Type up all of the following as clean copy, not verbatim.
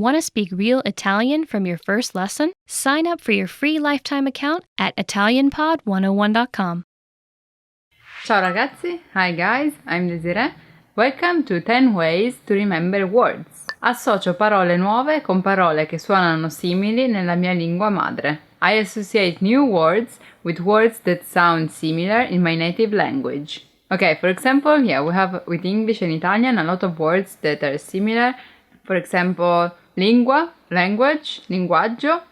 Want to speak real Italian from your first lesson? Sign up for your free lifetime account at ItalianPod101.com. Ciao ragazzi, hi guys, I'm Desiree. Welcome to 10 Ways to Remember Words. Associo parole nuove con parole che suonano simili nella mia lingua madre. I associate new words with words that sound similar in my native language. Okay, for example, we have with English and Italian a lot of words that are similar. For example, lingua, language, linguaggio.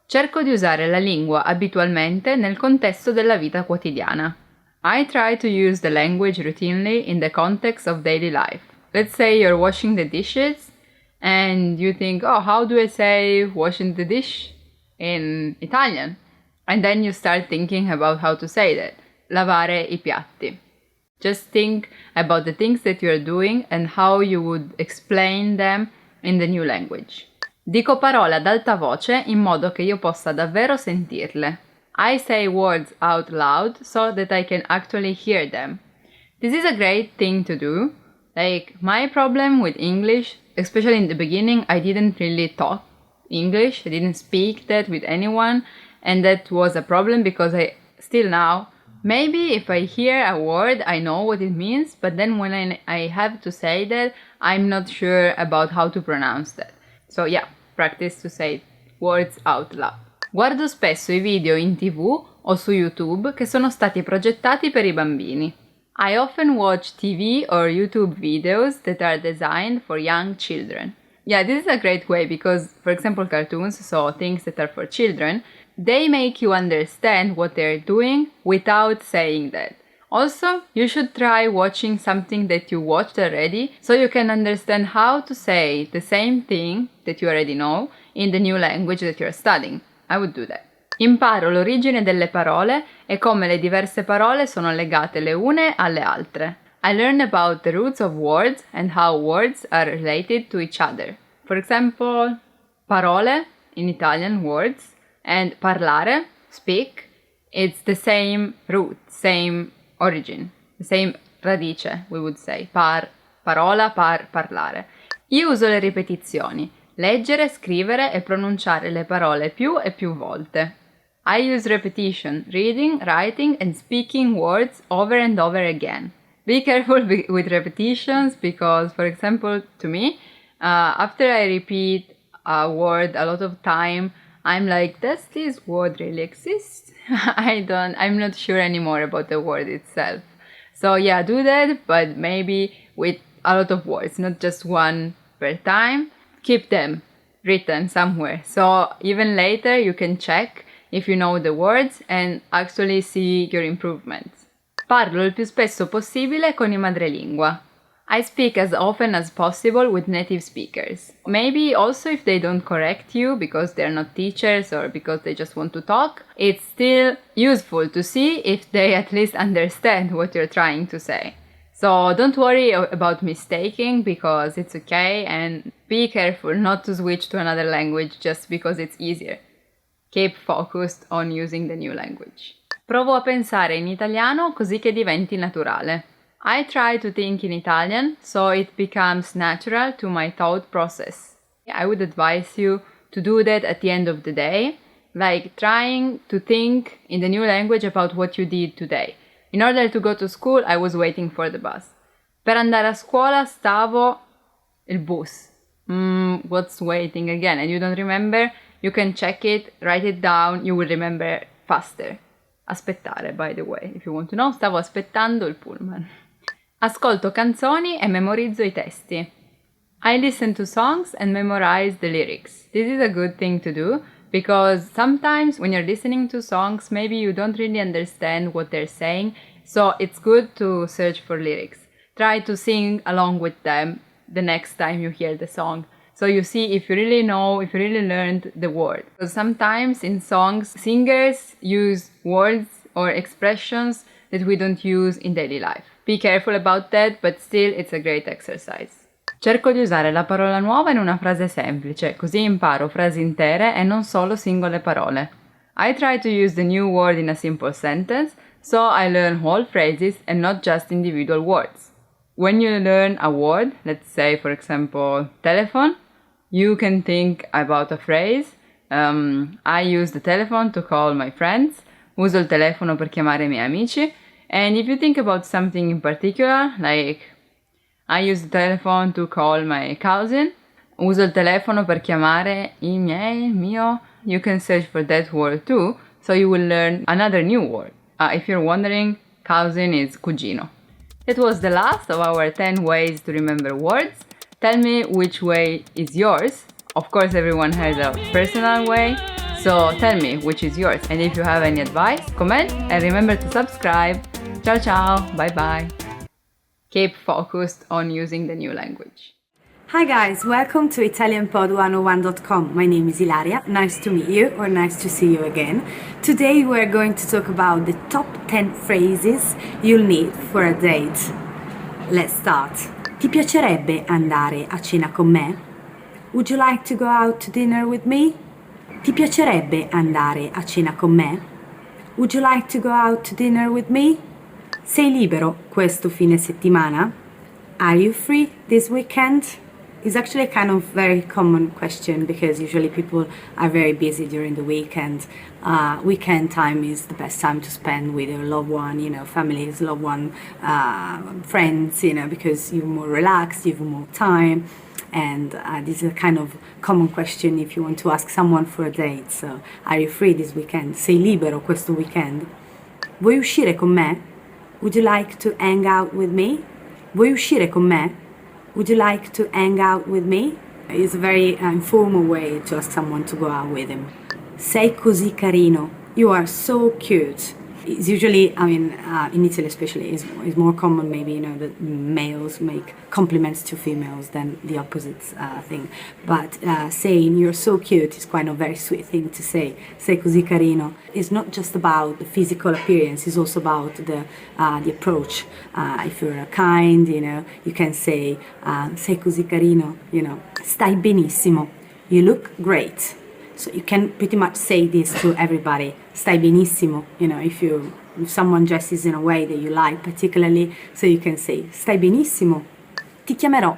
Cerco di usare la lingua abitualmente nel contesto della vita quotidiana. I try to use the language routinely in the context of daily life. Let's say you're washing the dishes and you think, oh, how do I say washing the dish in Italian? And then you start thinking about how to say that. Lavare I piatti. Just think about the things that you're doing and how you would explain them in the new language. Dico parole ad alta voce in modo che io possa davvero sentirle. I say words out loud so that I can actually hear them. This is a great thing to do. Like, my problem with English, especially in the beginning, I didn't really talk English. I didn't speak that with anyone. And that was a problem because still now, maybe if I hear a word, I know what it means. But then when I have to say that, I'm not sure about how to pronounce that. So yeah, practice to say words out loud. Guardo spesso i video in TV o su YouTube che sono stati progettati per i bambini. I often watch TV or YouTube videos that are designed for young children. Yeah, this is a great way because, for example, cartoons, so things that are for children, they make you understand what they're doing without saying that. Also, you should try watching something that you watched already so you can understand how to say the same thing that you already know in the new language that you're studying. I would do that. Imparo l'origine delle parole e come le diverse parole sono legate le une alle altre. I learn about the roots of words and how words are related to each other. For example, parole in Italian words and parlare, speak, it's the same root, same origin, the same radice, we would say. Parola, parlare. Io uso le ripetizioni. Leggere, scrivere e pronunciare le parole più e più volte. I use repetition, reading, writing and speaking words over and over again. Be careful with repetitions because, for example, to me, after I repeat a word a lot of time, I'm like, does this word really exist? I'm not sure anymore about the word itself. So yeah, do that, but maybe with a lot of words, not just one per time. Keep them written somewhere. So even later you can check if you know the words and actually see your improvements. Parlo il più spesso possibile con i madrelingua. I speak as often as possible with native speakers. Maybe also if they don't correct you because they're not teachers or because they just want to talk, it's still useful to see if they at least understand what you're trying to say. So don't worry about mistaking because it's okay and be careful not to switch to another language just because it's easier. Keep focused on using the new language. Provo a pensare in italiano così che diventi naturale. I try to think in Italian so it becomes natural to my thought process. I would advise you to do that at the end of the day, like trying to think in the new language about what you did today. In order to go to school, I was waiting for the bus. Per andare a scuola stavo il bus. What's waiting again? And you don't remember? You can check it, write it down, you will remember faster. Aspettare, by the way, if you want to know, stavo aspettando il pullman. Ascolto canzoni e memorizzo i testi. I listen to songs and memorize the lyrics. This is a good thing to do because sometimes when you're listening to songs, maybe you don't really understand what they're saying, so it's good to search for lyrics. Try to sing along with them the next time you hear the song. So you see if you really know, if you really learned the word. Because sometimes in songs, singers use words or expressions that we don't use in daily life. Be careful about that, but still it's a great exercise. Cerco di usare la parola nuova in una frase semplice, così imparo frasi intere e non solo singole parole. I try to use the new word in a simple sentence, so I learn whole phrases and not just individual words. When you learn a word, let's say for example telephone, You can think about a phrase. I use the telephone to call my friends. Uso il telefono per chiamare i miei amici. And if you think about something in particular, like I use the telephone to call my cousin. Uso il telefono per chiamare il mio. You can search for that word too, so you will learn another new word. If you're wondering, cousin is cugino. That was the last of our 10 ways to remember words. Tell me which way is yours. Of course, everyone has a personal way, so tell me which is yours. And if you have any advice, comment and remember to subscribe. Ciao ciao, bye bye. Keep focused on using the new language. Hi guys, welcome to ItalianPod101.com. My name is Ilaria. Nice to meet you or nice to see you again. Today we're going to talk about the top 10 phrases you'll need for a date. Let's start. Ti piacerebbe andare a cena con me? Would you like to go out to dinner with me? Ti piacerebbe andare a cena con me? Would you like to go out to dinner with me? Sei libero questo fine settimana? Are you free this weekend? It's actually a kind of very common question because usually people are very busy during the weekend. Weekend time is the best time to spend with your loved one, families, loved one, friends, because you're more relaxed, you have more time. And this is a kind of common question if you want to ask someone for a date. So, are you free this weekend? Sei libero questo weekend? Vuoi uscire con me? Would you like to hang out with me? Vuoi uscire con me? Would you like to hang out with me? It's a very informal way to ask someone to go out with him. Sei così carino. You are so cute. It's usually, in Italy especially, is more common maybe, that males make compliments to females than the opposite thing. But saying you're so cute is quite a very sweet thing to say. Sei così carino. It's not just about the physical appearance, it's also about the approach. If you're kind, you can say sei così carino, Stai benissimo. You look great. So you can pretty much say this to everybody. Stai benissimo, if someone dresses in a way that you like particularly, so you can say stai benissimo. Ti chiamerò.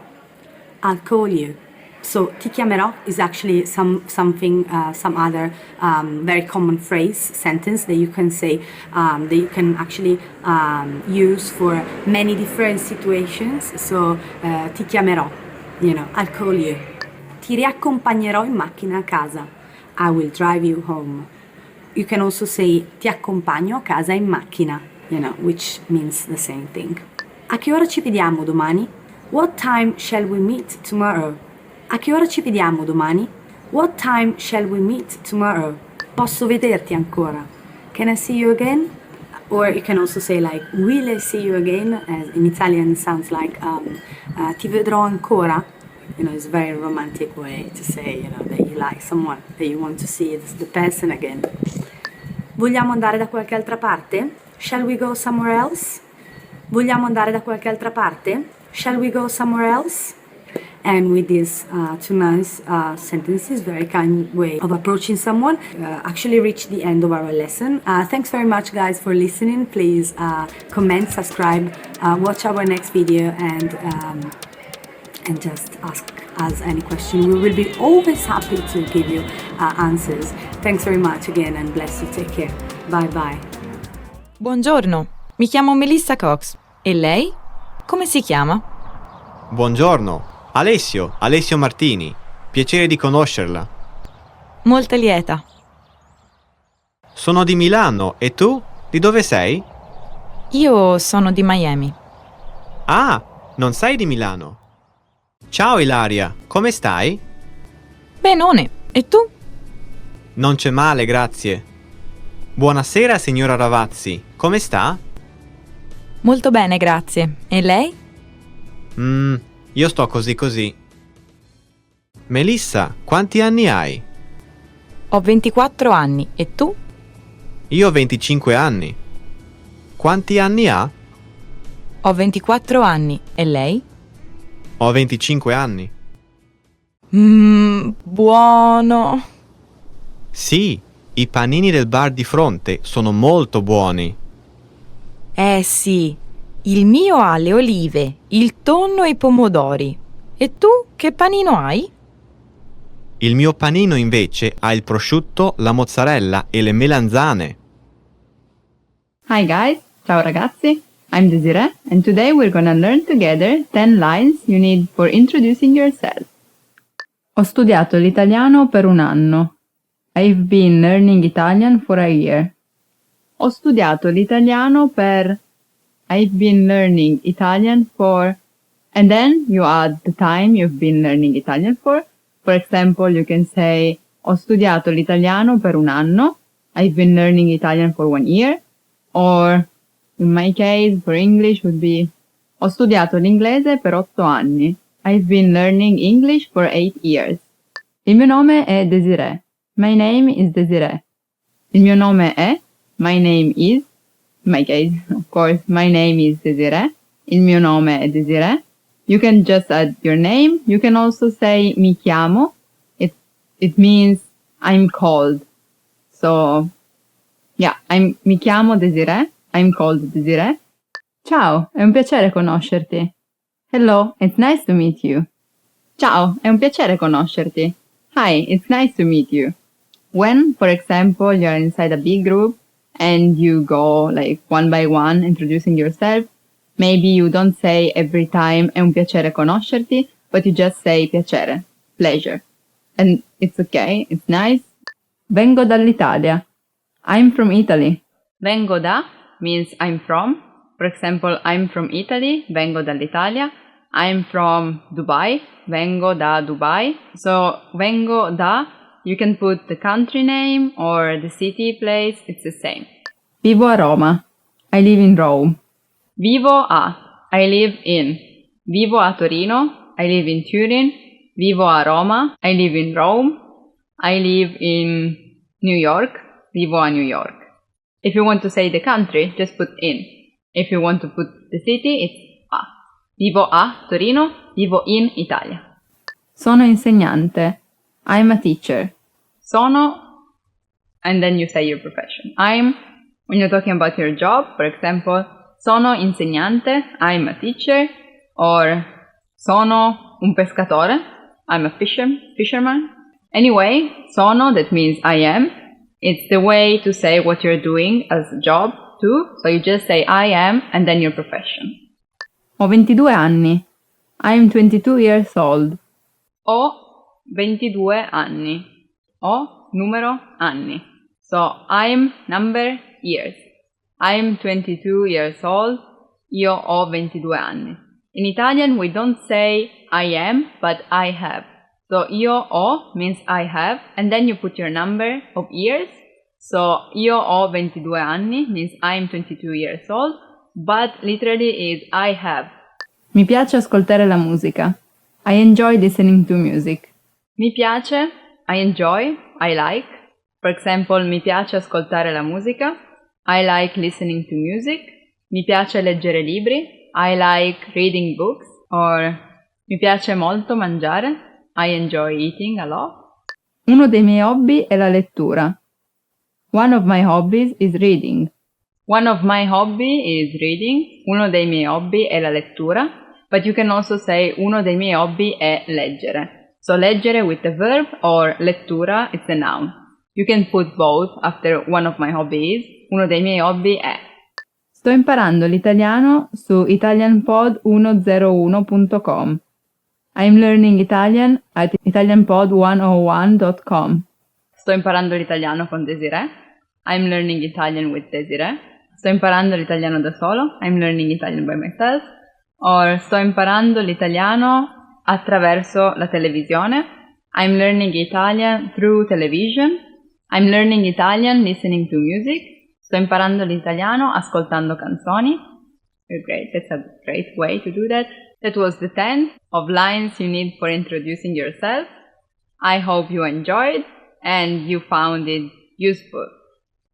I'll call you. So ti chiamerò is actually some other very common phrase, sentence that you can say, that you can actually use for many different situations. So ti chiamerò, I'll call you. Ti riaccompagnerò in macchina a casa. I will drive you home. You can also say ti accompagno a casa in macchina, which means the same thing. A che ora ci vediamo domani? What time shall we meet tomorrow? A che ora ci vediamo domani? What time shall we meet tomorrow? Posso vederti ancora? Can I see you again? Or you can also say like will I see you again? As in Italian it sounds like ti vedrò ancora. It's a very romantic way to say, that you like someone, that you want to see the person again. Vogliamo andare da qualche altra parte? Shall we go somewhere else? Vogliamo andare da qualche altra parte? Shall we go somewhere else? And with these two nice sentences, very kind way of approaching someone, actually reach the end of our lesson. Thanks very much guys for listening. Please comment, subscribe, watch our next video and just ask us any question. We will be always happy to give you answers. Thanks very much again and bless you. Take care. Bye bye. Buongiorno, mi chiamo Melissa Cox. E lei? Come si chiama? Buongiorno, Alessio Martini. Piacere di conoscerla. Molto lieta. Sono di Milano e tu? Di dove sei? Io sono di Miami. Ah, non sei di Milano. Ciao Ilaria, come stai? Benone, e tu? Non c'è male, grazie. Buonasera signora Ravazzi, come sta? Molto bene, grazie. E lei? Io sto così. Melissa, quanti anni hai? Ho 24 anni, e tu? Io ho 25 anni. Quanti anni ha? Ho 24 anni, e lei? Ho 25 anni. Buono. Sì, i panini del bar di fronte sono molto buoni. Sì, il mio ha le olive, il tonno e i pomodori. E tu che panino hai? Il mio panino invece ha il prosciutto, la mozzarella e le melanzane. Hi guys, ciao ragazzi, I'm Desiree and today we're gonna learn together 10 lines you need for introducing yourself. Ho studiato l'italiano per un anno. I've been learning Italian for a year. Ho studiato l'italiano per... I've been learning Italian for... And then you add the time you've been learning Italian for. For example, you can say, ho studiato l'italiano per un anno. I've been learning Italian for 1 year. Or, in my case, for English would be, ho studiato l'inglese per 8 anni. I've been learning English for 8 years. Il mio nome è Desiree. My name is Desiree. Il mio nome è, my name is, in my case, of course, my name is Desiree. Il mio nome è Desiree. You can just add your name. You can also say mi chiamo. It means I'm called. So, yeah, mi chiamo Desiree. I'm called Desiree. Ciao, è un piacere conoscerti. Hello, it's nice to meet you. Ciao, è un piacere conoscerti. Hi, it's nice to meet you. When, for example, you're inside a big group and you go like one by one introducing yourself, maybe you don't say every time è un piacere conoscerti, but you just say piacere, pleasure. And it's okay, it's nice. Vengo dall'Italia. I'm from Italy. Vengo da means I'm from. For example, I'm from Italy, vengo dall'Italia. I'm from Dubai, vengo da Dubai. So, vengo da, you can put the country name or the city, place, it's the same. Vivo a Roma. I live in Rome. Vivo a, I live in. Vivo a Torino, I live in Turin. Vivo a Roma, I live in Rome. I live in New York, vivo a New York. If you want to say the country, just put in. If you want to put the city, it's a. Vivo a Torino, vivo in Italia. Sono insegnante. I'm a teacher. Sono, and then you say your profession. I'm, when you're talking about your job, for example, sono insegnante, I'm a teacher, or sono un pescatore, I'm a fisherman. Anyway, sono, that means I am. It's the way to say what you're doing as a job too. So you just say I am and then your profession. Ho 22 anni. I'm 22 years old. Ho 22 anni. Ho numero anni. So I'm number years. I'm 22 years old. Io ho 22 anni. In Italian we don't say I am, but I have. So io ho means I have, and then you put your number of years. So io ho 22 anni means I'm 22 years old, but literally is I have. Mi piace ascoltare la musica. I enjoy listening to music. Mi piace, I enjoy, I like. For example, mi piace ascoltare la musica. I like listening to music. Mi piace leggere libri. I like reading books. Or mi piace molto mangiare. I enjoy eating a lot. Uno dei miei hobby è la lettura. One of my hobbies is reading. One of my hobby is reading. Uno dei miei hobby è la lettura. But you can also say uno dei miei hobby è leggere. So leggere with the verb or lettura, it's a noun. You can put both after one of my hobbies. Uno dei miei hobby è. Sto imparando l'italiano su italianpod101.com. I'm learning Italian at italianpod101.com. Sto imparando l'italiano con Desiree. I'm learning Italian with Desiree. Sto imparando l'italiano da solo. I'm learning Italian by myself. Or sto imparando l'italiano attraverso la televisione. I'm learning Italian through television. I'm learning Italian listening to music. Sto imparando l'italiano ascoltando canzoni. Great, that's a great way to do that. That was the 10 of lines you need for introducing yourself. I hope you enjoyed and you found it useful.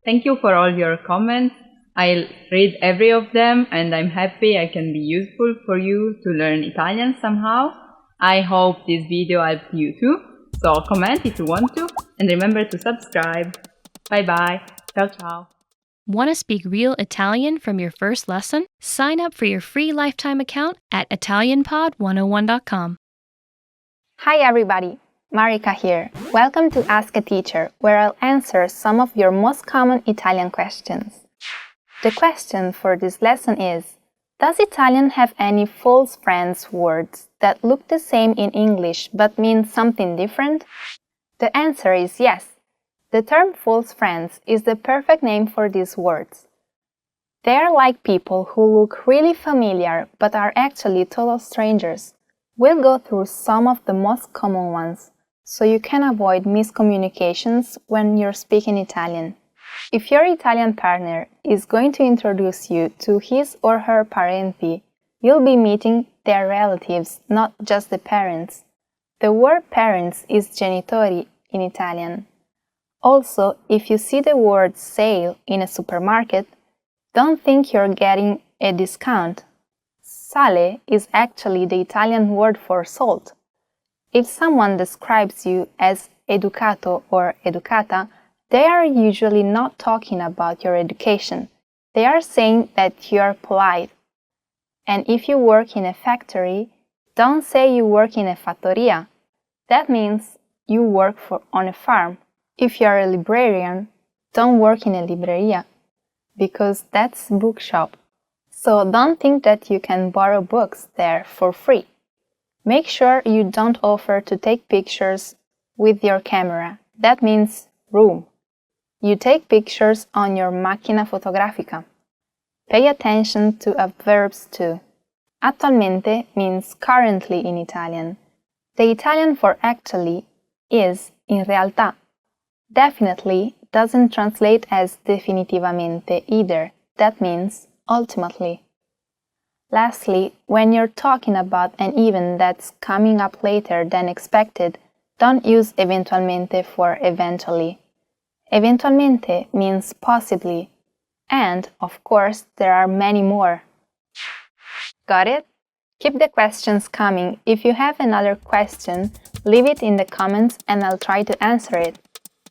Thank you for all your comments. I'll read every of them and I'm happy I can be useful for you to learn Italian somehow. I hope this video helped you too. So comment if you want to and remember to subscribe. Bye bye. Ciao ciao. Want to speak real Italian from your first lesson? Sign up for your free lifetime account at ItalianPod101.com. Hi everybody! Marika here. Welcome to Ask a Teacher, where I'll answer some of your most common Italian questions. The question for this lesson is, does Italian have any false friends words that look the same in English but mean something different? The answer is yes. The term false friends is the perfect name for these words. They are like people who look really familiar but are actually total strangers. We'll go through some of the most common ones, so you can avoid miscommunications when you're speaking Italian. If your Italian partner is going to introduce you to his or her parenti, you'll be meeting their relatives, not just the parents. The word parents is genitori in Italian. Also, if you see the word sale in a supermarket, don't think you're getting a discount. Sale is actually the Italian word for salt. If someone describes you as educato or educata, they are usually not talking about your education. They are saying that you are polite. And if you work in a factory, don't say you work in a fattoria. That means you work on a farm. If you are a librarian, don't work in a libreria, because that's bookshop. So don't think that you can borrow books there for free. Make sure you don't offer to take pictures with your camera. That means room. You take pictures on your macchina fotografica. Pay attention to verbs too. Attualmente means currently in Italian. The Italian for actually is in realtà. Definitely doesn't translate as definitivamente either. That means ultimately. Lastly, when you're talking about an event that's coming up later than expected, don't use eventualmente for eventually. Eventualmente means possibly, and, of course, there are many more. Got it? Keep the questions coming. If you have another question, leave it in the comments and I'll try to answer it.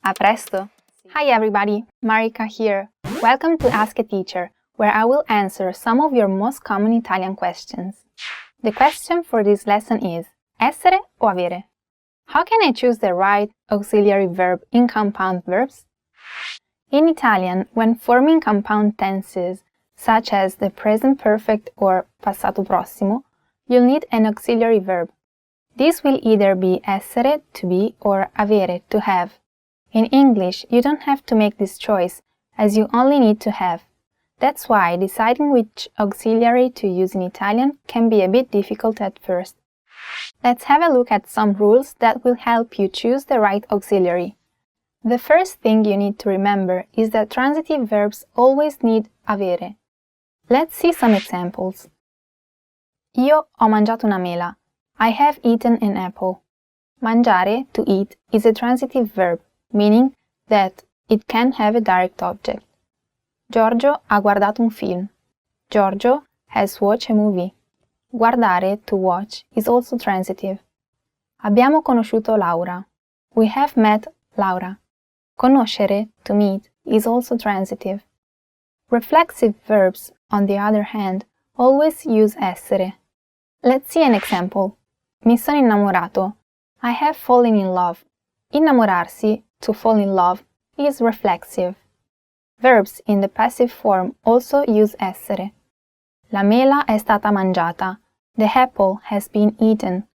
A presto! Hi everybody, Marika here. Welcome to Ask a Teacher, where I will answer some of your most common Italian questions. The question for this lesson is, essere o avere? How can I choose the right auxiliary verb in compound verbs? In Italian, when forming compound tenses, such as the present perfect or passato prossimo, you'll need an auxiliary verb. This will either be essere, to be, or avere, to have. In English, you don't have to make this choice, as you only need to have. That's why deciding which auxiliary to use in Italian can be a bit difficult at first. Let's have a look at some rules that will help you choose the right auxiliary. The first thing you need to remember is that transitive verbs always need avere. Let's see some examples. Io ho mangiato una mela. I have eaten an apple. Mangiare, to eat, is a transitive verb, meaning that it can have a direct object. Giorgio ha guardato un film. Giorgio has watched a movie. Guardare, to watch, is also transitive. Abbiamo conosciuto Laura. We have met Laura. Conoscere, to meet, is also transitive. Reflexive verbs, on the other hand, always use essere. Let's see an example. Mi sono innamorato. I have fallen in love. Innamorarsi, to fall in love, is reflexive. Verbs in the passive form also use essere. La mela è stata mangiata. The apple has been eaten.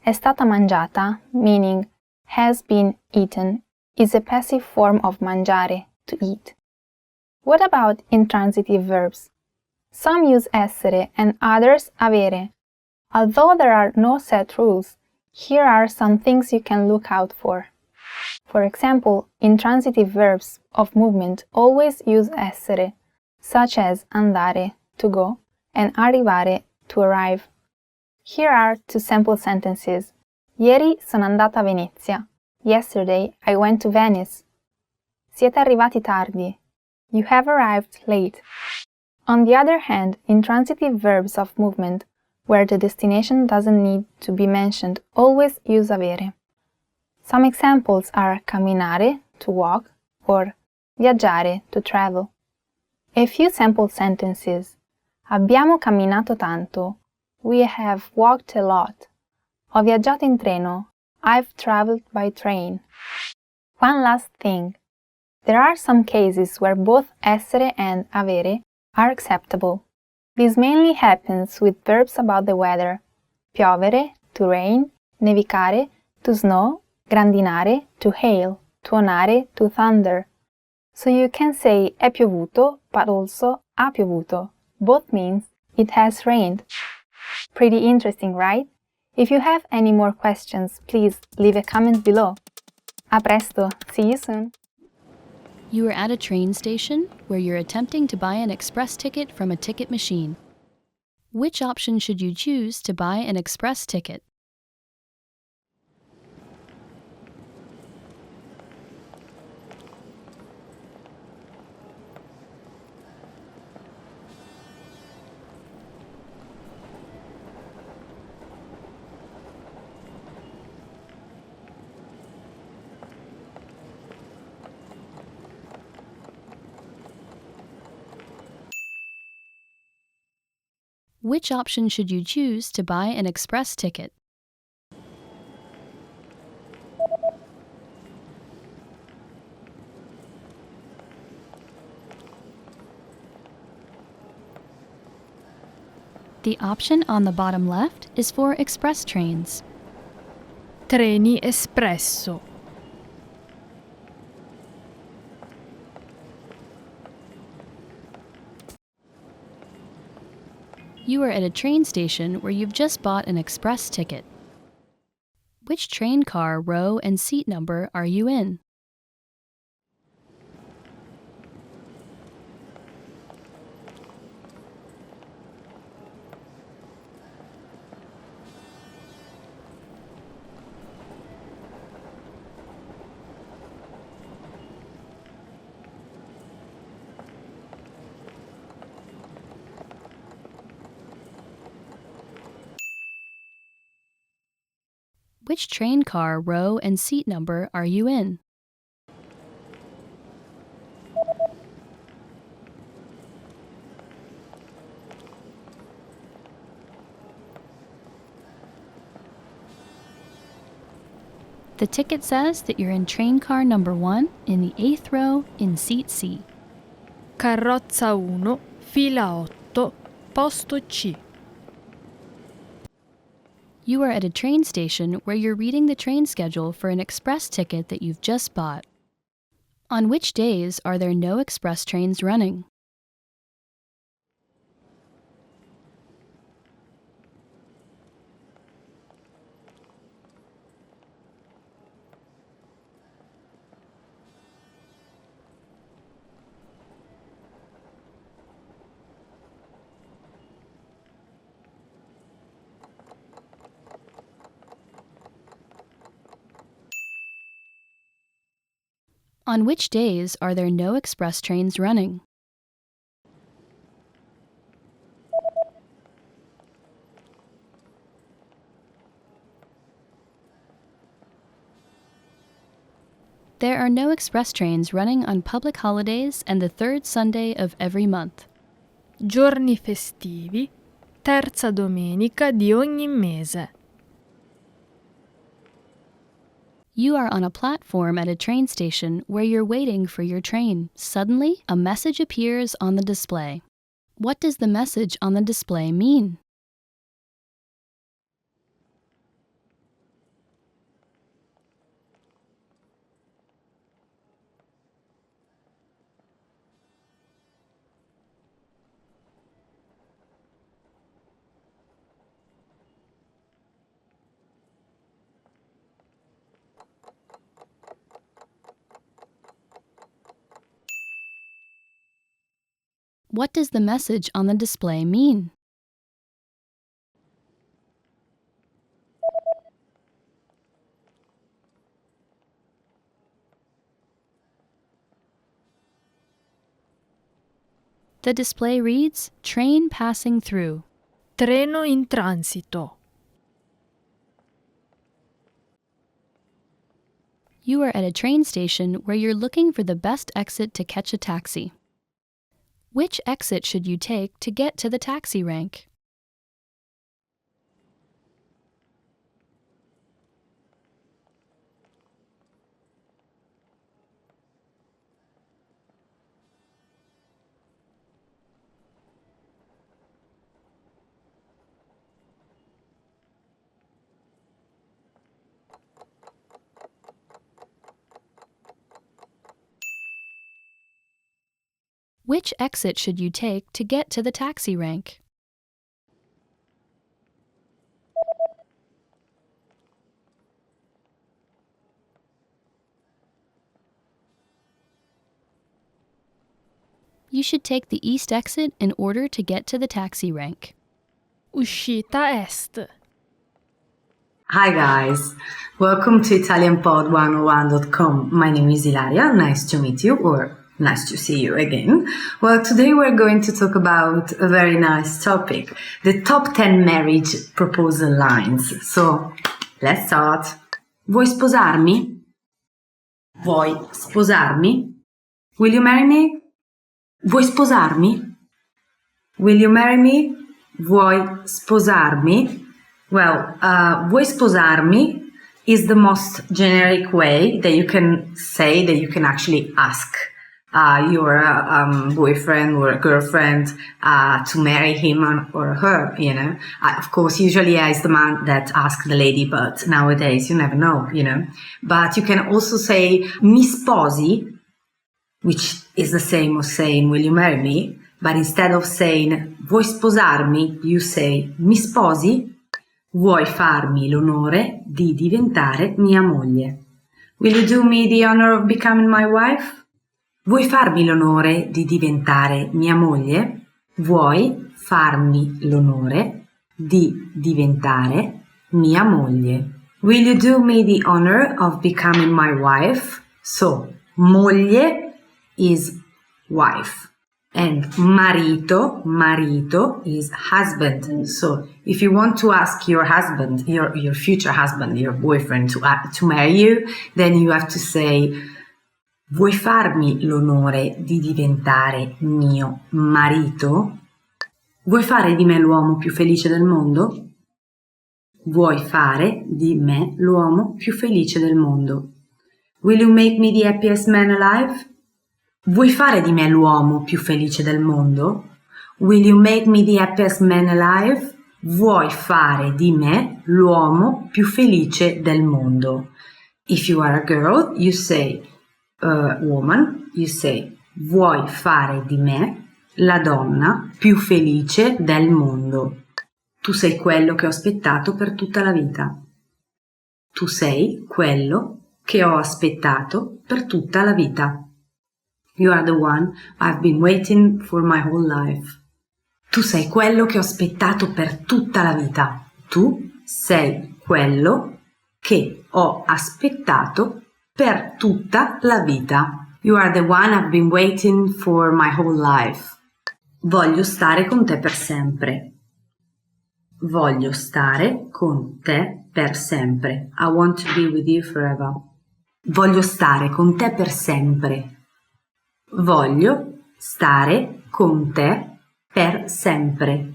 È stata mangiata, meaning has been eaten, is a passive form of mangiare, to eat. What about intransitive verbs? Some use essere and others avere. Although there are no set rules, here are some things you can look out for. For example, intransitive verbs of movement always use essere, such as andare, to go, and arrivare, to arrive. Here are two sample sentences. Ieri sono andata a Venezia. Yesterday I went to Venice. Siete arrivati tardi. You have arrived late. On the other hand, intransitive verbs of movement, where the destination doesn't need to be mentioned, always use avere. Some examples are camminare, to walk, or viaggiare, to travel. A few sample sentences. Abbiamo camminato tanto. We have walked a lot. Ho viaggiato in treno. I've traveled by train. One last thing. There are some cases where both essere and avere are acceptable. This mainly happens with verbs about the weather. Piovere, to rain, nevicare, to snow, grandinare, to hail, tuonare, to thunder. So you can say è piovuto, but also ha piovuto. Both means it has rained. Pretty interesting, right? If you have any more questions, please leave a comment below. A presto, see you soon! You are at a train station where you're attempting to buy an express ticket from a ticket machine. Which option should you choose to buy an express ticket? Which option should you choose to buy an express ticket? The option on the bottom left is for express trains. Treni espresso. You are at a train station where you've just bought an express ticket. Which train car, row, and seat number are you in? Which train car, row, and seat number are you in? The ticket says that you're in train car number 1 in the 8th row in seat C. Carrozza 1, fila 8, posto C. You are at a train station where you're reading the train schedule for an express ticket that you've just bought. On which days are there no express trains running? On which days are there no express trains running? There are no express trains running on public holidays and the third Sunday of every month. Giorni festivi, terza domenica di ogni mese. You are on a platform at a train station where you're waiting for your train. Suddenly, a message appears on the display. What does the message on the display mean? What does the message on the display mean? The display reads, "Train passing through." Treno in transito. You are at a train station where you're looking for the best exit to catch a taxi. Which exit should you take to get to the taxi rank? Which exit should you take to get to the taxi rank? You should take the east exit in order to get to the taxi rank. Uscita est. Hi guys, welcome to ItalianPod101.com. My name is Ilaria, nice to meet you or nice to see you again. Well, today we're going to talk about a very nice topic, the top 10 marriage proposal lines. So, let's start. Vuoi sposarmi? Vuoi sposarmi? Will you marry me? Vuoi sposarmi? Will you marry me? Vuoi sposarmi? Well, vuoi sposarmi is the most generic way that you can say, that you can actually ask your boyfriend or girlfriend to marry him or her, you know. Of course, usually it's the man that asks the lady, but nowadays you never know, you know. But you can also say mi sposi, which is the same as saying will you marry me, but instead of saying vuoi sposarmi, you say mi sposi, vuoi farmi l'onore di diventare mia moglie. Will you do me the honor of becoming my wife? Vuoi farmi l'onore di diventare mia moglie? Vuoi farmi l'onore di diventare mia moglie? Will you do me the honor of becoming my wife? So, moglie is wife and marito is husband. So if you want to ask your husband, your future husband, your boyfriend to marry you, then you have to say vuoi farmi l'onore di diventare mio marito? Vuoi fare di me l'uomo più felice del mondo? Vuoi fare di me l'uomo più felice del mondo? Will you make me the happiest man alive? Vuoi fare di me l'uomo più felice del mondo? Will you make me the happiest man alive? Vuoi fare di me l'uomo più felice del mondo? If you are a girl, you say, woman, you say, vuoi fare di me la donna più felice del mondo? Tu sei quello che ho aspettato per tutta la vita. Tu sei quello che ho aspettato per tutta la vita. You are the one I've been waiting for my whole life. Tu sei quello che ho aspettato per tutta la vita. Tu sei quello che ho aspettato per tutta la vita. You are the one I've been waiting for my whole life. Voglio stare con te per sempre. Voglio stare con te per sempre. I want to be with you forever. Voglio stare con te per sempre. Voglio stare con te per sempre.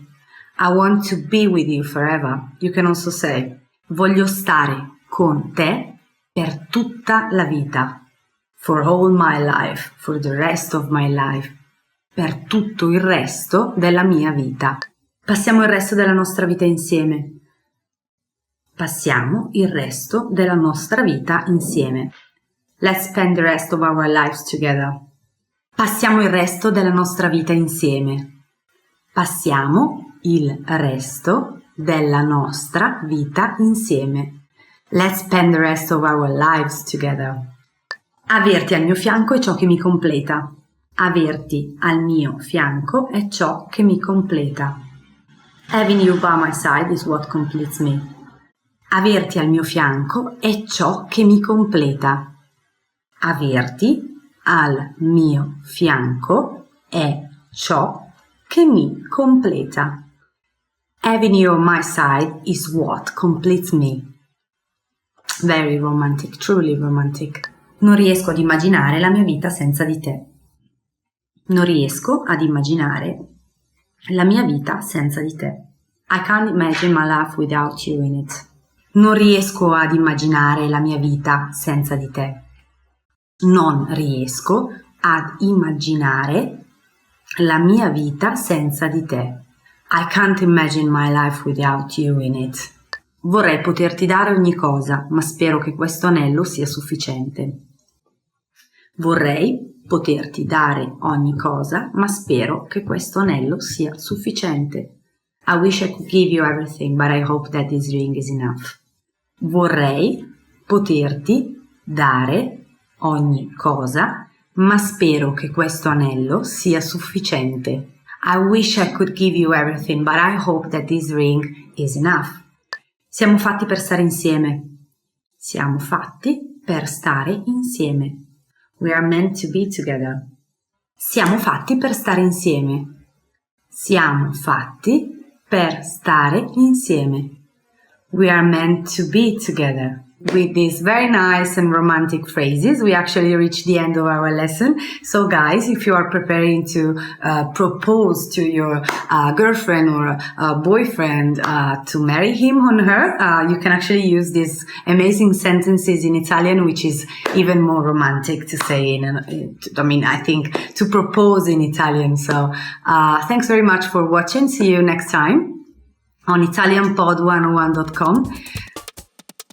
I want to be with you forever. You can also say, voglio stare con te per tutta la vita. For all my life, for the rest of my life. Per tutto il resto della mia vita. Passiamo il resto della nostra vita insieme. Passiamo il resto della nostra vita insieme. Let's spend the rest of our lives together. Passiamo il resto della nostra vita insieme. Passiamo il resto della nostra vita insieme. Let's spend the rest of our lives together. Averti al mio fianco è ciò che mi completa. Averti al mio fianco è ciò che mi completa. Having you by my side is what completes me. Averti al mio fianco è ciò che mi completa. Averti al mio fianco è ciò che mi completa. Having you on my side is what completes me. Very romantic, truly romantic. Non riesco ad immaginare la mia vita senza di te. Non riesco ad immaginare la mia vita senza di te. I can't imagine my life without you in it. Non riesco ad immaginare la mia vita senza di te. Non riesco ad immaginare la mia vita senza di te. I can't imagine my life without you in it. Vorrei poterti dare ogni cosa, ma spero che questo anello sia sufficiente. Vorrei poterti dare ogni cosa, ma spero che questo anello sia sufficiente. I wish I could give you everything, but I hope that this ring is enough. Vorrei poterti dare ogni cosa, ma spero che questo anello sia sufficiente. I wish I could give you everything, but I hope that this ring is enough. Siamo fatti per stare insieme. Siamo fatti per stare insieme. We are meant to be together. Siamo fatti per stare insieme. Siamo fatti per stare insieme. We are meant to be together. With these very nice and romantic phrases, we actually reached the end of our lesson. So guys, if you are preparing to propose to your girlfriend or boyfriend to marry him or her, you can actually use these amazing sentences in Italian, which is even more romantic to say I think to propose in Italian. So thanks very much for watching. See you next time on ItalianPod101.com.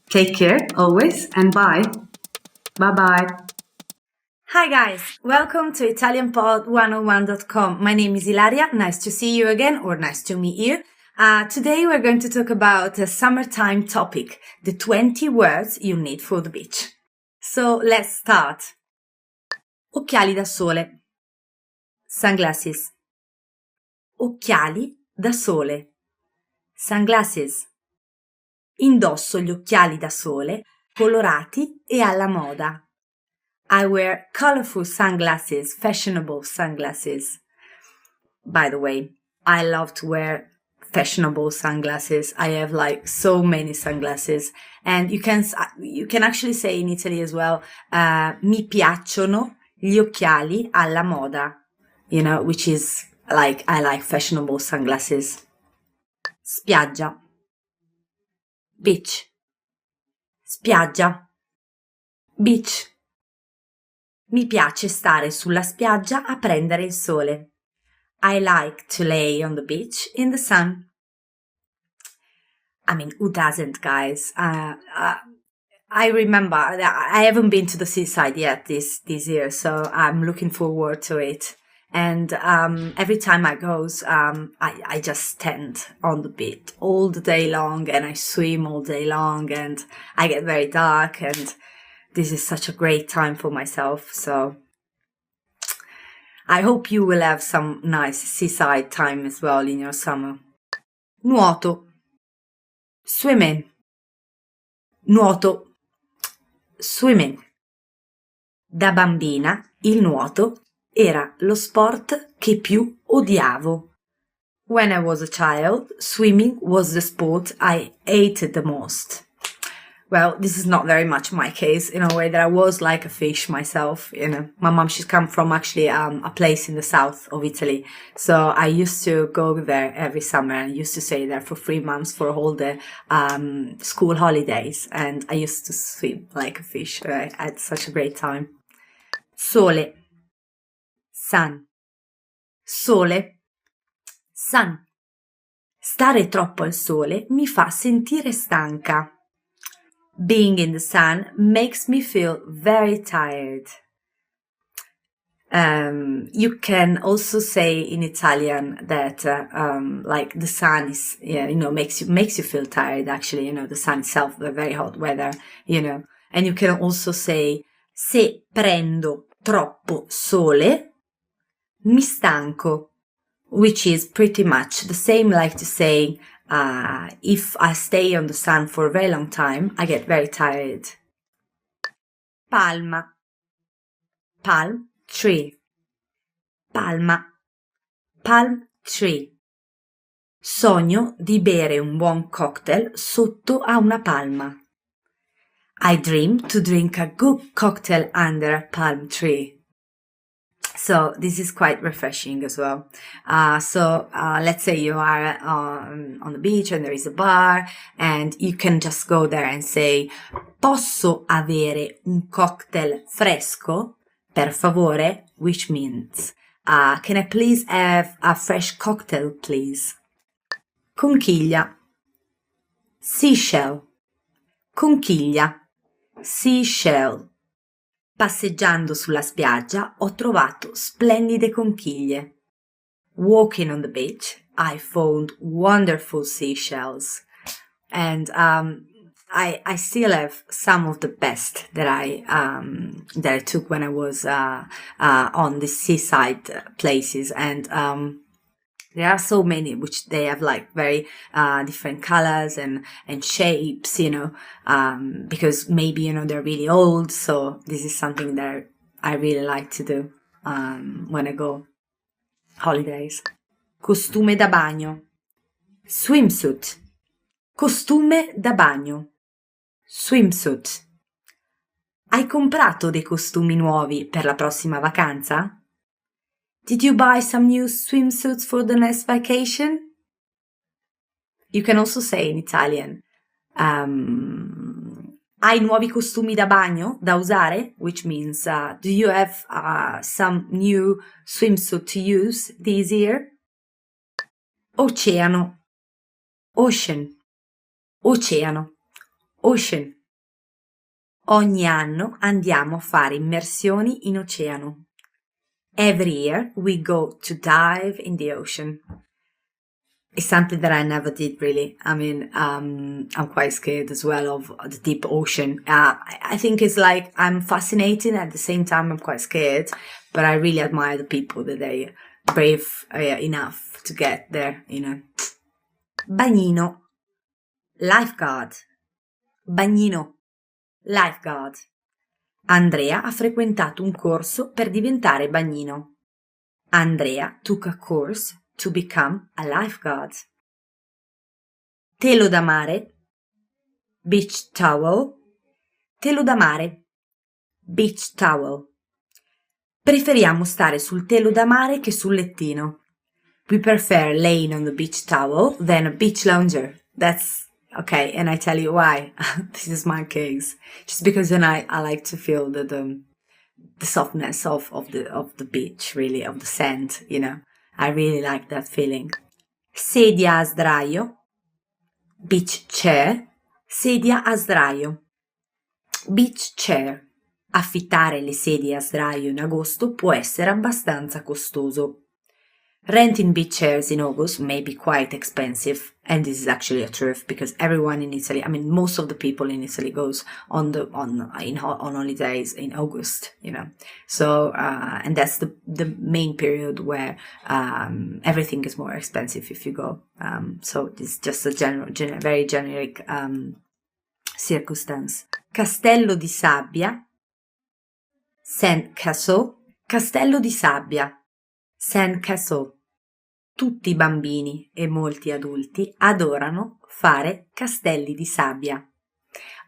Take care always and bye. Bye bye. Hi guys, welcome to ItalianPod101.com. My name is Ilaria. Nice to see you again, or nice to meet you. Today we're going to talk about a summertime topic, the 20 words you need for the beach. So let's start. Occhiali da sole. Sunglasses. Occhiali da sole. Sunglasses. Indosso gli occhiali da sole, colorati e alla moda. I wear colorful sunglasses, fashionable sunglasses. By the way, I love to wear fashionable sunglasses. I have like so many sunglasses. And you can actually say in Italy as well, mi piacciono gli occhiali alla moda. You know, which is like, I like fashionable sunglasses. Spiaggia. Beach. Spiaggia. Beach. Mi piace stare sulla spiaggia a prendere il sole. I like to lay on the beach in the sun. I mean, who doesn't, guys? I remember that I haven't been to the seaside yet this year, so I'm looking forward to it. And every time I go, I just stand on the beach all the day long, and I swim all day long, and I get very dark, and this is such a great time for myself. So I hope you will have some nice seaside time as well in your summer. Nuoto. Swimming. Nuoto. Swimming. Da bambina il nuoto era lo sport che più odiavo. When I was a child, swimming was the sport I hated the most. Well, this is not very much my case, in a way that I was like a fish myself, you know. My mom, she's come from actually a place in the south of Italy. So I used to go there every summer and used to stay there for 3 months for all the school holidays. And I used to swim like a fish. I had such a great time. Sole. Sun. Sole. Sun. Stare troppo al sole mi fa sentire stanca. Being in the sun makes me feel very tired. You can also say in Italian that like the sun is, makes you feel tired. Actually, the sun itself, the very hot weather, And you can also say se prendo troppo sole mi stanco, which is pretty much the same like to say, if I stay on the sun for a very long time, I get very tired. Palma. Palm tree. Palma. Palm tree. Sogno di bere un buon cocktail sotto a una palma. I dream to drink a good cocktail under a palm tree. So this is quite refreshing as well. Let's say you are on the beach and there is a bar, and you can just go there and say, posso avere un cocktail fresco, per favore, which means, can I please have a fresh cocktail, please? Conchiglia. Seashell. Conchiglia. Seashell. Passeggiando sulla spiaggia ho trovato splendide conchiglie. Walking on the beach, I found wonderful seashells. And I still have some of the best that I took when I was on the seaside places, and there are so many which they have like very different colors and shapes, because maybe they're really old. So this is something that I really like to do when I go holidays. Costume da bagno, swimsuit. Costume da bagno, swimsuit. Hai comprato dei costumi nuovi per la prossima vacanza? Did you buy some new swimsuits for the next vacation? You can also say in Italian, hai nuovi costumi da bagno da usare? Which means, do you have some new swimsuit to use this year? Oceano, ocean. Oceano, ocean. Ogni anno andiamo a fare immersioni in oceano. Every year we go to dive in the ocean. It's something that I never did really. I mean, I'm quite scared as well of the deep ocean. I think it's like I'm fascinated, at the same time I'm quite scared, but I really admire the people that they brave enough to get there, Bagnino. Lifeguard. Bagnino. Lifeguard. Andrea ha frequentato un corso per diventare bagnino. Andrea took a course to become a lifeguard. Telo da mare. Beach towel. Telo da mare. Beach towel. Preferiamo stare sul telo da mare che sul lettino. We prefer laying on the beach towel than a beach lounger. That's okay, and I tell you why. This is my case. Just because then I like to feel the softness of the beach, really, of the sand, I really like that feeling. Sedia a sdraio. Beach chair. Sedia a sdraio. Beach chair. Affittare le sedie a sdraio in agosto può essere abbastanza costoso. Renting beach chairs in August may be quite expensive, and this is actually a truth because everyone in Italy, I mean, most of the people in Italy goes on holidays in August, So and that's the main period where everything is more expensive if you go. So it's just a very generic circumstance. Castello di sabbia, Sand Castle, Castello di sabbia, Sand Castle. Tutti i bambini e molti adulti adorano fare castelli di sabbia.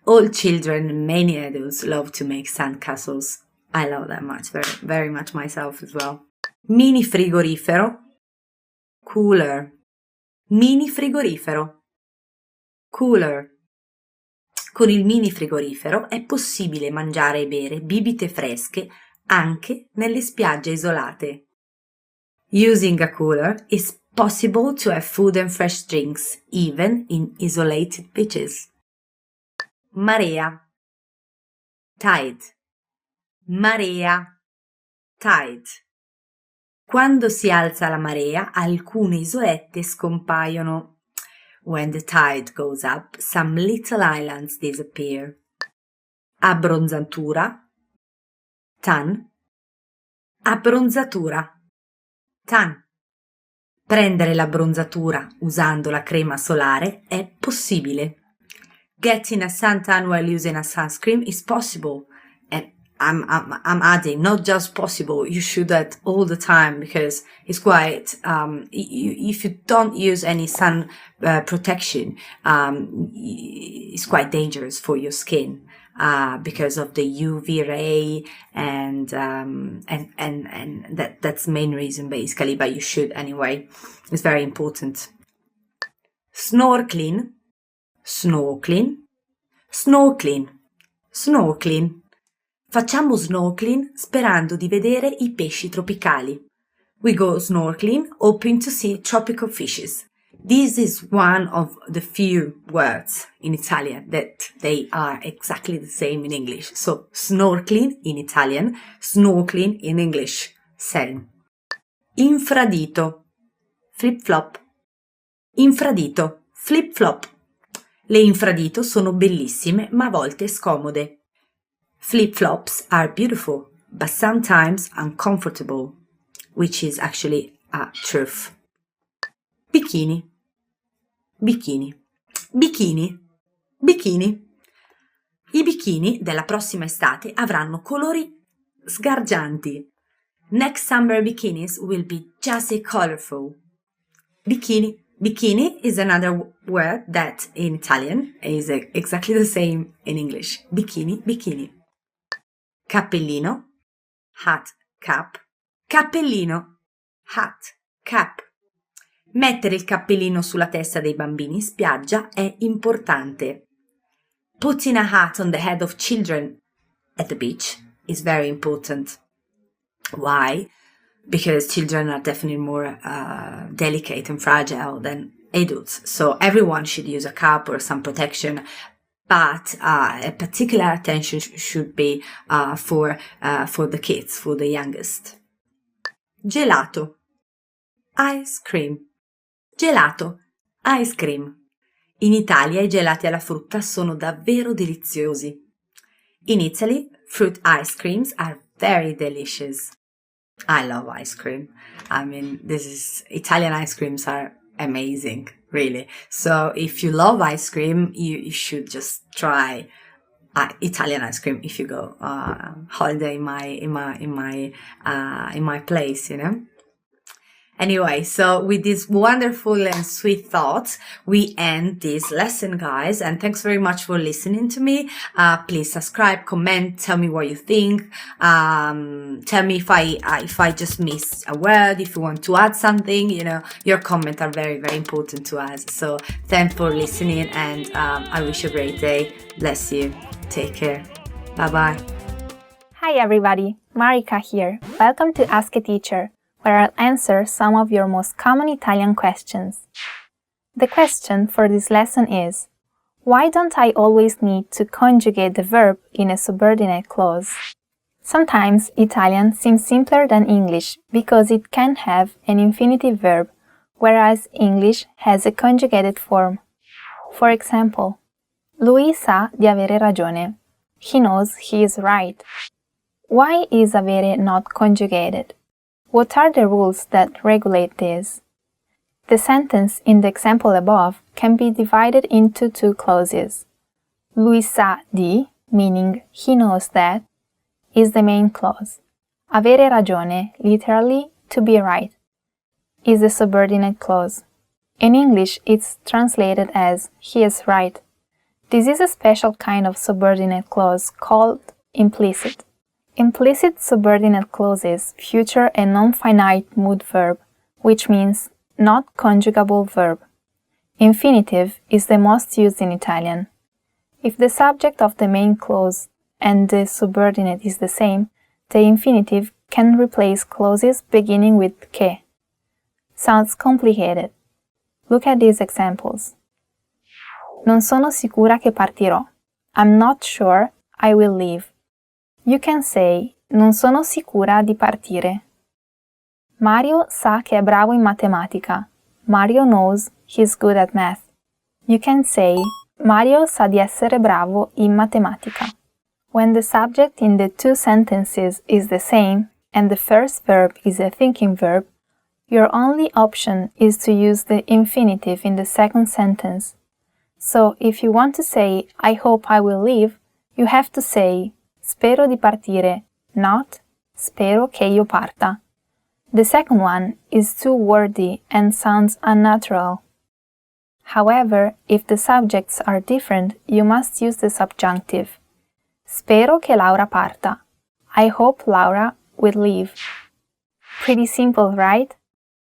All children and many adults love to make sand castles. I love that much, very, very much myself as well. Mini frigorifero, cooler. Mini frigorifero, cooler. Con il mini frigorifero è possibile mangiare e bere bibite fresche anche nelle spiagge isolate. Using a cooler, it's possible to have food and fresh drinks, even in isolated beaches. Marea. Tide. Marea. Tide. Quando si alza la marea, alcune isolette scompaiono. When the tide goes up, some little islands disappear. Abbronzatura. Tan. Abbronzatura. Tan. Prendere l'abbronzatura usando la crema solare è possibile. Getting a suntan while using a sunscreen is possible. And I'm adding, not just possible, you should do that all the time because it's quite, if you don't use any sun protection, it's quite dangerous for your skin. Because of the UV ray and that's the main reason basically, but you should anyway. It's very important. Snorkeling, snorkeling, snorkeling, snorkeling. Facciamo snorkeling sperando di vedere i pesci tropicali. We go snorkeling hoping to see tropical fishes. This is one of the few words in Italian that they are exactly the same in English. So snorkeling in Italian, snorkeling in English, same. Infradito, flip-flop. Infradito, flip-flop. Le infradito sono bellissime ma a volte scomode. Flip-flops are beautiful but sometimes uncomfortable, which is actually a truth. Bikini. Bikini. Bikini. Bikini. I bikini della prossima estate avranno colori sgargianti. Next summer bikinis will be just colorful. Bikini. Bikini is another word that in Italian is exactly the same in English. Bikini, bikini. Cappellino, hat, cap. Cappellino, hat, cap. Mettere il cappellino sulla testa dei bambini in spiaggia è importante. Putting a hat on the head of children at the beach is very important. Why? Because children are definitely more delicate and fragile than adults. So everyone should use a cap or some protection, but a particular attention should be for the kids, for the youngest. Gelato, ice cream. Gelato, ice cream. In Italia i gelati alla frutta sono davvero deliziosi. In Italy, fruit ice creams are very delicious. I love ice cream. I mean, Italian ice creams are amazing, really. So if you love ice cream, you should just try Italian ice cream if you go holiday in my place, you know. Anyway, so with this wonderful and sweet thoughts, we end this lesson, guys. And thanks very much for listening to me. Please subscribe, comment, tell me what you think. Tell me if I just missed a word, if you want to add something, you know, your comments are very, very important to us. So thanks for listening, and I wish you a great day. Bless you. Take care. Bye-bye. Hi everybody, Marika here. Welcome to Ask a Teacher, where I'll answer some of your most common Italian questions. The question for this lesson is, why don't I always need to conjugate the verb in a subordinate clause? Sometimes Italian seems simpler than English because it can have an infinitive verb, whereas English has a conjugated form. For example, lui sa di avere ragione. He knows he is right. Why is avere not conjugated? What are the rules that regulate this? The sentence in the example above can be divided into two clauses. Lui sa di, meaning he knows that, is the main clause. Avere ragione, literally to be right, is the subordinate clause. In English, it's translated as he is right. This is a special kind of subordinate clause called implicit. Implicit subordinate clauses feature a non-finite mood verb, which means not conjugable verb. Infinitive is the most used in Italian. If the subject of the main clause and the subordinate is the same, the infinitive can replace clauses beginning with che. Sounds complicated. Look at these examples. Non sono sicura che partirò. I'm not sure I will leave. You can say, non sono sicura di partire. Mario sa che è bravo in matematica. Mario knows he's good at math. You can say, Mario sa di essere bravo in matematica. When the subject in the two sentences is the same, and the first verb is a thinking verb, your only option is to use the infinitive in the second sentence. So if you want to say, I hope I will leave, you have to say, spero di partire, not spero che io parta. The second one is too wordy and sounds unnatural. However, if the subjects are different, you must use the subjunctive. Spero che Laura parta. I hope Laura will leave. Pretty simple, right?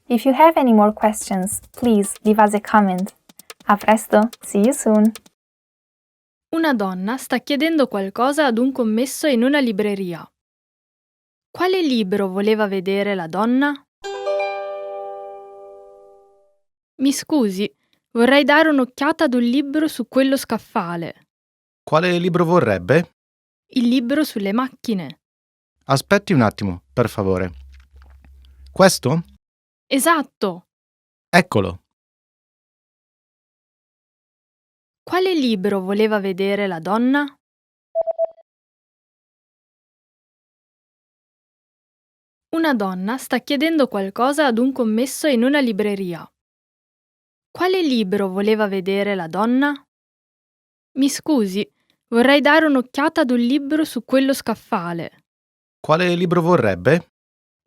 If you have any more questions, please leave us a comment. A presto, see you soon! Una donna sta chiedendo qualcosa ad un commesso in una libreria. Quale libro voleva vedere la donna? Mi scusi, vorrei dare un'occhiata ad un libro su quello scaffale. Quale libro vorrebbe? Il libro sulle macchine. Aspetti un attimo, per favore. Questo? Esatto! Eccolo. Quale libro voleva vedere la donna? Una donna sta chiedendo qualcosa ad un commesso in una libreria. Quale libro voleva vedere la donna? Mi scusi, vorrei dare un'occhiata ad un libro su quello scaffale. Quale libro vorrebbe?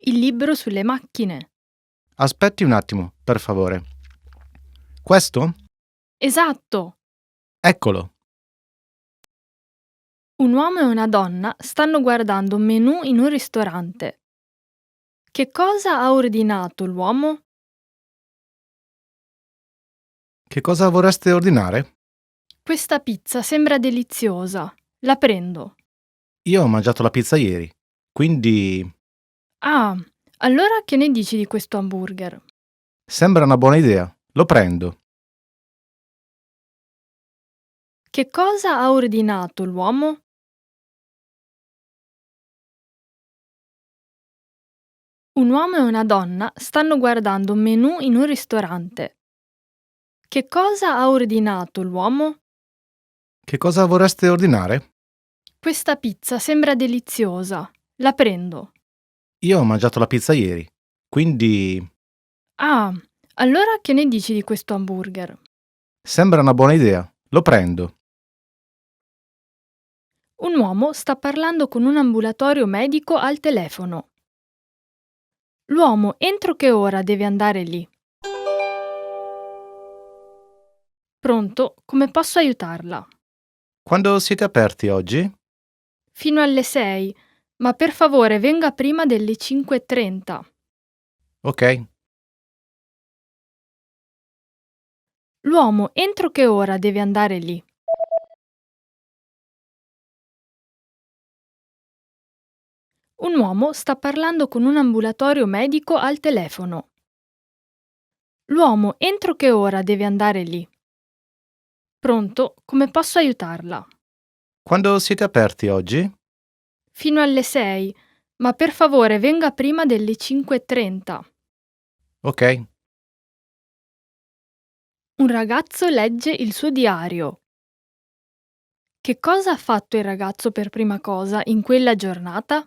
Il libro sulle macchine. Aspetti un attimo, per favore. Questo? Esatto! Eccolo. Un uomo e una donna stanno guardando un menù in un ristorante. Che cosa ha ordinato l'uomo? Che cosa vorreste ordinare? Questa pizza sembra deliziosa. La prendo. Io ho mangiato la pizza ieri, quindi Ah, allora che ne dici di questo hamburger? sembra una buona idea. Lo prendo. Che cosa ha ordinato l'uomo? Un uomo e una donna stanno guardando un menù in un ristorante. Che cosa ha ordinato l'uomo? Che cosa vorreste ordinare? Questa pizza sembra deliziosa. La prendo. Io ho mangiato la pizza ieri, quindi Ah, allora che ne dici di questo hamburger? sembra una buona idea. Lo prendo. Un uomo sta parlando con un ambulatorio medico al telefono. L'uomo entro che ora deve andare lì? Pronto, come posso aiutarla? Quando siete aperti oggi? Fino alle 6, ma per favore venga prima delle 5:30. Ok. L'uomo entro che ora deve andare lì? Un uomo sta parlando con un ambulatorio medico al telefono. L'uomo entro che ora deve andare lì? Pronto, come posso aiutarla? Quando siete aperti oggi? Fino alle 6, ma per favore venga prima delle 5:30. Ok. Un ragazzo legge il suo diario. Che cosa ha fatto il ragazzo per prima cosa in quella giornata?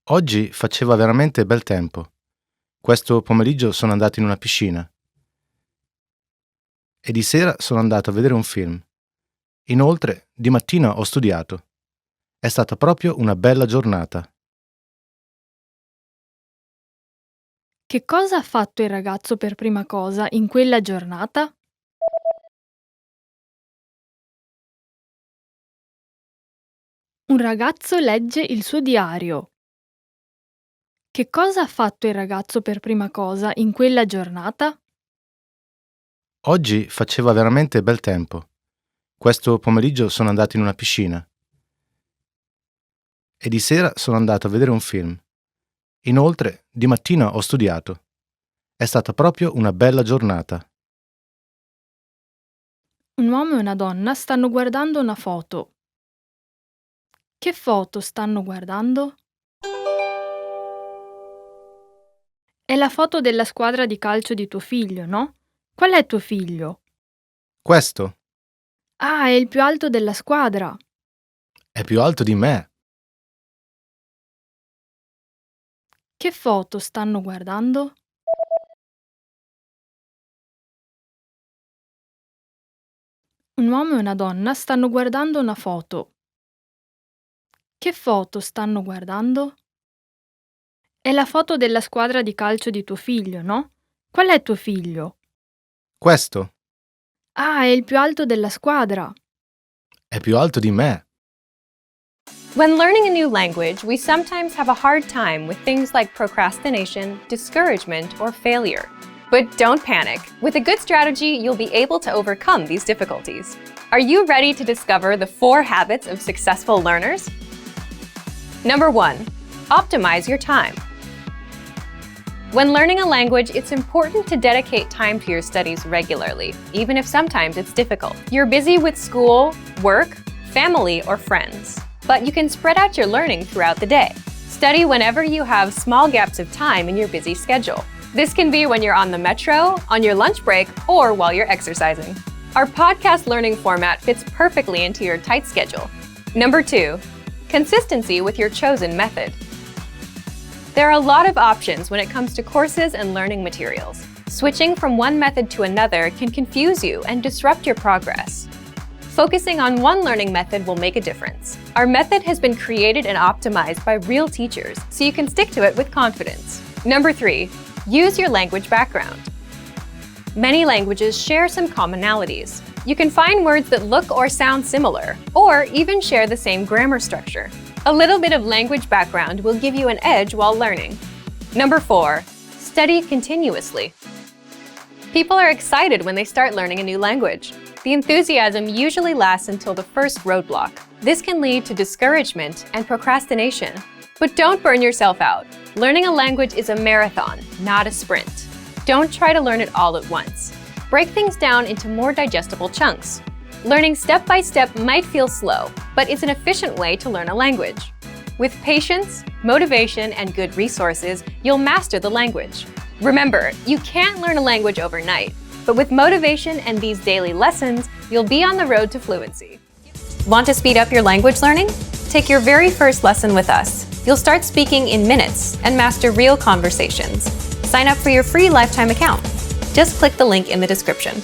Oggi faceva veramente bel tempo. Questo pomeriggio sono andato in una piscina. E di sera sono andato a vedere un film. Inoltre, di mattina ho studiato. È stata proprio una bella giornata. Che cosa ha fatto il ragazzo per prima cosa in quella giornata? Un ragazzo legge il suo diario. Che cosa ha fatto il ragazzo per prima cosa in quella giornata? Oggi faceva veramente bel tempo. Questo pomeriggio sono andato in una piscina. E di sera sono andato a vedere un film. Inoltre, di mattina ho studiato. È stata proprio una bella giornata. Un uomo e una donna stanno guardando una foto. Che foto stanno guardando? È la foto della squadra di calcio di tuo figlio, no? Qual è tuo figlio? Questo Ah, è il più alto della squadra. è più alto di me. Che foto stanno guardando? Un uomo e una donna stanno guardando una foto. Che foto stanno guardando? È la foto della squadra di calcio di tuo figlio, no? Qual è tuo figlio? Questo Ah, è il più alto della squadra. è più alto di me. When learning a new language, we sometimes have a hard time with things like procrastination, discouragement, or failure. But don't panic. With a good strategy, you'll be able to overcome these difficulties. Are you ready to discover the 4 habits of successful learners? Number 1. Optimize your time. When learning a language, it's important to dedicate time to your studies regularly, even if sometimes it's difficult. You're busy with school, work, family, or friends, but you can spread out your learning throughout the day. Study whenever you have small gaps of time in your busy schedule. This can be when you're on the metro, on your lunch break, or while you're exercising. Our podcast learning format fits perfectly into your tight schedule. Number 2, consistency with your chosen method. There are a lot of options when it comes to courses and learning materials. Switching from one method to another can confuse you and disrupt your progress. Focusing on one learning method will make a difference. Our method has been created and optimized by real teachers, so you can stick to it with confidence. Number 3, use your language background. Many languages share some commonalities. You can find words that look or sound similar, or even share the same grammar structure. A little bit of language background will give you an edge while learning. Number 4, study continuously. People are excited when they start learning a new language. The enthusiasm usually lasts until the first roadblock. This can lead to discouragement and procrastination. But don't burn yourself out. Learning a language is a marathon, not a sprint. Don't try to learn it all at once. Break things down into more digestible chunks. Learning step by step might feel slow, but it's an efficient way to learn a language. With patience, motivation, and good resources, you'll master the language. Remember, you can't learn a language overnight, but with motivation and these daily lessons, you'll be on the road to fluency. Want to speed up your language learning? Take your very first lesson with us. You'll start speaking in minutes and master real conversations. Sign up for your free lifetime account. Just click the link in the description.